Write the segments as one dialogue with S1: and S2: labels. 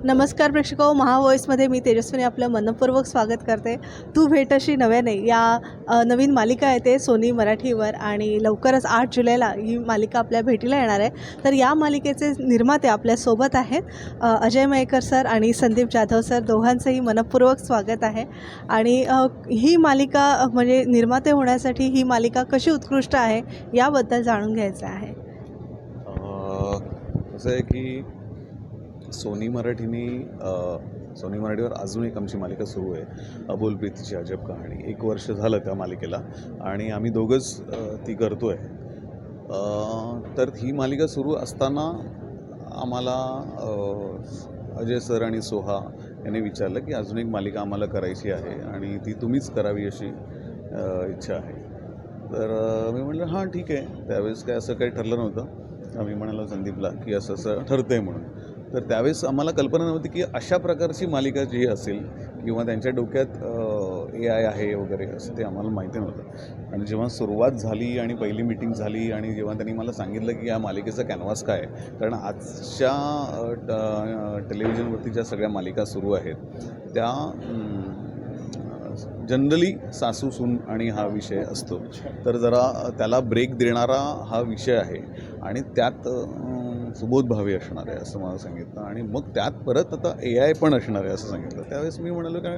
S1: नमस्कार प्रेक्षको, महावॉइसमध्ये मी तेजस्विनी आपलं मनपूर्वक स्वागत करते. तू भेटशी नव्याने या नवीन मालिका येते सोनी मराठीवर आणि लवकरच 8 जुलैला ही मालिका आपल्या भेटीला येणार आहे. तर या मालिकेचे निर्माते आपल्यासोबत आहेत. अजय मयेकर सर आणि संदीप जाधव सर, दोघांचंही मनपूर्वक स्वागत आहे. आणि ही मालिका म्हणजे निर्माते होण्यासाठी ही मालिका कशी उत्कृष्ट आहे याबद्दल जाणून घ्यायचं आहे.
S2: असं आहे की सोनी मराठीवर अजून एक आमची मालिका सुरू आहे, अबोल प्रीतीची अजब कहाणी. 1 वर्ष झालं त्या मालिकेला आणि आम्ही दोघंच ती करतो आहे. तर ही मालिका सुरू असताना आम्हाला अजय सर आणि सोहा यांनी विचारलं की अजून एक मालिका आम्हाला करायची आहे आणि ती तुम्हीच करावी अशी इच्छा आहे. तर मी म्हटलं हां ठीक आहे. त्यावेळेस काय असं काही ठरलं नव्हतं. आम्ही म्हणालो संदीपला की असं असं ठरतं आहे म्हणून. तर त्यावेळेस आम्हाला कल्पना नव्हती की अशा प्रकारची मालिका जी असेल किंवा त्यांच्या डोक्यात AI आहे वगैरे असं ते आम्हाला माहिती नव्हतं. आणि जेव्हा सुरुवात झाली आणि पहिली मीटिंग झाली आणि जेव्हा त्यांनी मला सांगितलं की या मालिकेचा कॅनव्हास काय आहे, कारण आजच्या टेलिव्हिजनवरती ज्या सगळ्या मालिका सुरू आहेत त्या जनरली सासू सून आणि हा विषय असतो. तर जरा त्याला ब्रेक देणारा हा विषय आहे आणि त्यात सुबोध भावे असणार आहे असं मला सांगितलं. आणि मग त्यात परत आता AI पण असणार आहे असं सांगितलं. त्यावेळेस मी म्हणालो काय,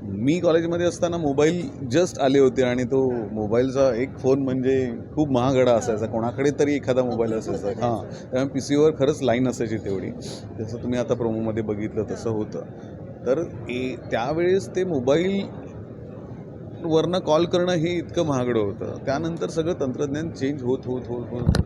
S2: मी कॉलेजमध्ये असताना मोबाईल जस्ट आले होते आणि तो मोबाईलचा एक फोन म्हणजे खूप महागडा असायचा, कोणाकडे तरी एखादा मोबाईल असायचा. हां, त्यामुळे PCवर खरंच लाईन असायची तेवढी, जसं तुम्ही आता प्रोमोमध्ये बघितलं तसं होतं. तर त्यावेळेस ते मोबाईलवरनं कॉल करणं हे इतकं महागडं होतं. त्यानंतर सगळं तंत्रज्ञान चेंज होत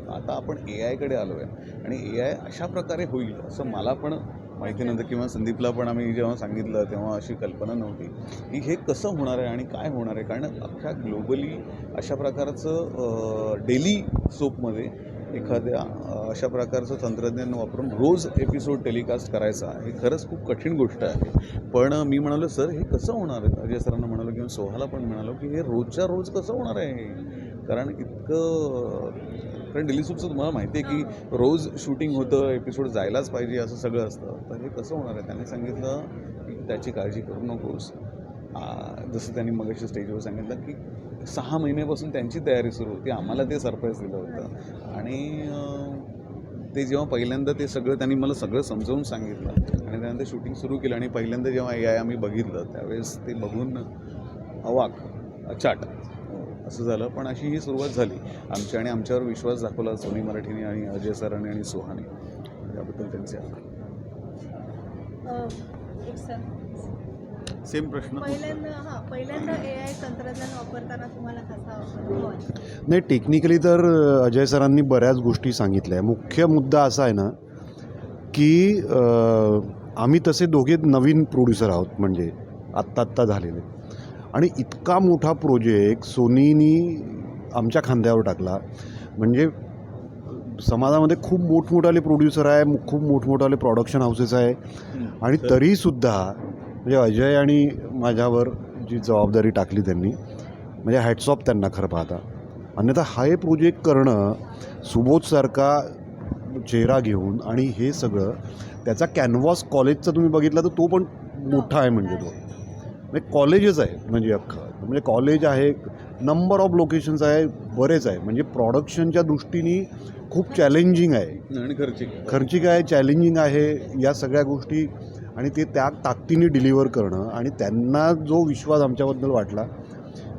S2: आता आपण AIकडे आलो आहे आणि AI अशा प्रकारे होईल असं मला पण माहिती नव्हतं किंवा संदीपला पण आम्ही जेव्हा सांगितलं तेव्हा अशी कल्पना नव्हती की हे कसं होणार आहे आणि काय होणार आहे. कारण अख्ख्या ग्लोबली अशा प्रकारचं डेली सोपमध्ये एखाद्या अशा प्रकारचं तंत्रज्ञान वापरून रोज एपिसोड टेलिकास्ट करायचा हे खरंच खूप कठीण गोष्ट आहे. पण मी म्हणालो सर हे कसं होणार आहे, अजय सरांना म्हणालो किंवा सोहाला पण म्हणालो की हे रोजच्या रोज कसं होणार आहे हे, कारण डेली सूपचं तुम्हाला माहिती आहे की रोज शूटिंग होतं, एपिसोड जायलाच पाहिजे असं सगळं असतं. तर हे कसं होणार आहे. त्याने सांगितलं की त्याची काळजी करू नकोस. जसं त्यांनी मगाशी स्टेजवर सांगितलं की 6 महिन्यापासून त्यांची तयारी सुरू होती. आम्हाला ते सरप्राईज दिलं होतं आणि ते जेव्हा पहिल्यांदा ते सगळं त्यांनी मला सगळं समजावून सांगितलं आणि त्यानंतर शूटिंग सुरू केलं आणि पहिल्यांदा जेव्हा AI आम्ही बघितलं त्यावेळेस ते बघून अवाक अचाट असं झालं. पण अशी ही सुरुवात झाली आमची आणि आमच्यावर विश्वास दाखवला सोनी मराठीने आणि अजय सरांनी आणि सोहाने. त्याबद्दल त्यांचे सेम प्रश्न.
S1: पहिल्यांदा AI तंत्रज्ञान वापरताना तुम्हाला कसा अनुभव?
S3: नाही, टेक्निकली तर अजय सरांनी बऱ्याच गोष्टी सांगितल्या. मुख्य मुद्दा असा आहे ना की आम्ही तसे दोघे नवीन प्रोड्युसर आहोत, म्हणजे आत्ता झालेले, आणि इतका मोठा प्रोजेक्ट सोनीनी आमच्या खांद्यावर टाकला. म्हणजे समाजामध्ये खूप मोठमोठाले प्रोड्युसर आहे, खूप मोठमोठाले प्रोडक्शन हाऊसेस आहे, आणि तरीसुद्धा म्हणजे अजय आणि माझ्यावर जी जबाबदारी टाकली त्यांनी, म्हणजे हॅट्स ऑफ त्यांना खरं पाहता. अन्यथा हा हे प्रोजेक्ट करणं सुबोधसारखा चेहरा घेऊन आणि हे सगळं त्याचा कॅनव्हास कॉलेजचा तुम्ही बघितला तर तो पण मोठा आहे. म्हणजे तो म्हणजे कॉलेजच आहे, म्हणजे अख्खं म्हणजे कॉलेज आहे, नंबर ऑफ लोकेशन्स आहे, बरेच आहे. म्हणजे प्रोडक्शनच्या दृष्टीने खूप चॅलेंजिंग आहे
S2: आणि
S3: खर्चिक आहे, चॅलेंजिंग आहे या सगळ्या गोष्टी, आणि ते त्या ताकदीने डिलिव्हर करणं आणि त्यांना जो विश्वास आमच्याबद्दल वाटला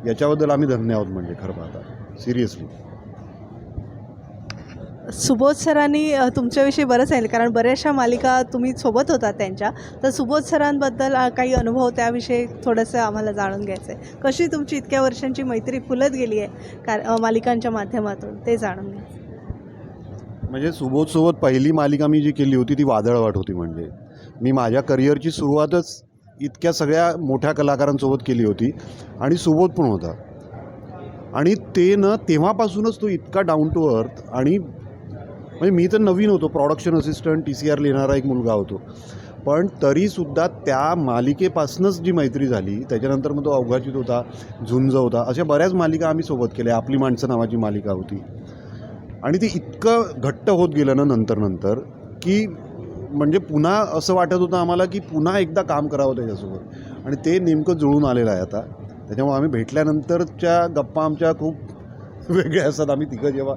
S3: याच्याबद्दल आम्ही धन्य आहोत. म्हणजे खरं पाहता सिरियसली.
S1: सुबोध सरांनी तुमच्याविषयी बरंच सांगितलं, कारण बऱ्याचशा मालिका तुम्ही सोबत होता त्यांच्या. तर सुबोध सरांबद्दल काही अनुभव त्याविषयी थोडंसं आम्हाला जाणून घ्यायचं आहे. कशी तुमची इतक्या वर्षांची मैत्री फुलत गेली आहे मालिकांच्या माध्यमातून, ते जाणून घ्यायचं.
S3: म्हणजे सुबोधसोबत पहिली मालिका मी जी केली होती ती वादळवाट होती. म्हणजे मी माझ्या करिअरची सुरुवातच इतक्या सगळ्या मोठ्या कलाकारांसोबत केली होती आणि सुबोध पण होता. आणि ते न तेव्हापासूनच तो इतका डाऊन टू अर्थ, आणि म्हणजे मी तर नवीन होतो, प्रॉडक्शन असिस्टंट TCR लिहिणारा एक मुलगा होतो, पण तरीसुद्धा त्या मालिकेपासूनच जी मैत्री झाली. त्याच्यानंतर मग तो अवघाचित होता, झुंज होता, अशा बऱ्याच मालिका आम्ही सोबत केल्या. आपली माणसं नावाची मालिका होती आणि ते इतकं घट्ट होत गेलं ना नंतर की म्हणजे पुन्हा असं वाटत होतं आम्हाला की पुन्हा एकदा काम करावं त्याच्यासोबत, आणि ते नेमकं जुळून आलेलं आहे आता. त्याच्यामुळे आम्ही भेटल्यानंतरच्या गप्पा आमच्या खूप वेगळ्या असतात. आम्ही तिघं जेव्हा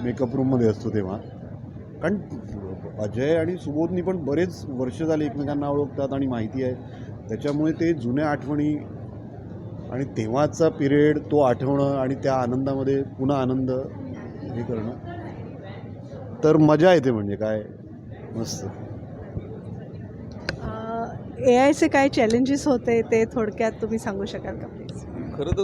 S3: मेकअप रूममध्ये असतो तेव्हा, कारण अजय आणि सुबोधनी पण बरेच वर्ष झाले एकमेकांना ओळखतात आणि माहिती आहे. त्याच्यामुळे ते जुन्या आठवणी आणि तेव्हाचा पिरियड तो आठवणं आणि त्या आनंदामध्ये पुन्हा आनंद हे करणं, तर मजा येते. म्हणजे काय मस्त.
S1: AIचे काय चॅलेंजेस होते ते थोडक्यात तुम्ही सांगू शकाल का प्लीज?
S2: खरं तर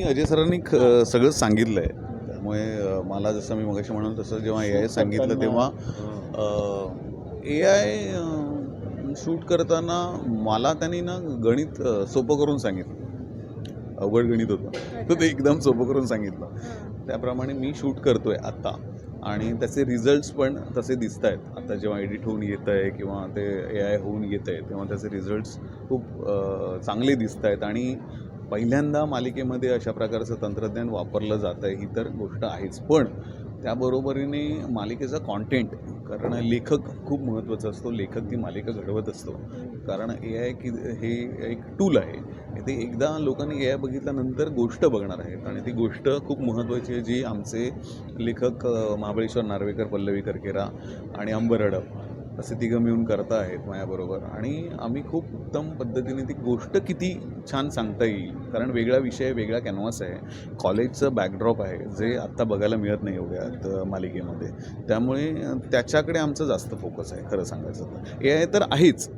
S2: अजय सरांनी सगळं सांगितलं आहे. त्यामुळे मला जसं मी मगाशी म्हणालो तसं जेव्हा AI सांगितलं तेव्हा AI शूट करताना मला त्यांनी ना गणित सोपं करून सांगितलं. अवघड गणित होतं तर ते एकदम सोपं करून सांगितलं. त्याप्रमाणे मी शूट करतोय आत्ता, आणि त्याचे रिझल्ट्स पण तसे दिसत आहेत. आता जेव्हा एडिट होऊन येतं आहे किंवा ते AI होऊन येतं आहे तेव्हा त्याचे रिझल्ट्स खूप चांगले दिसत आहेत. आणि पहिल्यांदा मालिकेमध्ये अशा प्रकारचं तंत्रज्ञान वापरलं जातं आहे ही तर गोष्ट आहेच, पण त्याबरोबरीने मालिकेचा कॉन्टेंट, कारण लेखक खूप महत्त्वाचा असतो. लेखक ती मालिका घडवत असतो. कारण AI हे एक टूल आहे. ते एकदा लोकांनी AI बघितल्यानंतर गोष्ट बघणार आहेत, आणि ती गोष्ट खूप महत्त्वाची आहे जी आमचे लेखक महाबळेश्वर नार्वेकर, पल्लवी करकेरा आणि अंबर हडप असे तिघं मिळून करता आहेत माझ्याबरोबर. आणि आम्ही खूप उत्तम पद्धतीने ती गोष्ट किती छान सांगता येईल, कारण वेगळा विषय, वेगळा कॅनव्हास आहे, कॉलेजचं बॅकड्रॉप आहे जे आत्ता बघायला मिळत नाही एवढ्यात मालिकेमध्ये. त्यामुळे त्याच्याकडे आमचं जास्त फोकस आहे खरं सांगायचं तर. AI तर आहेच,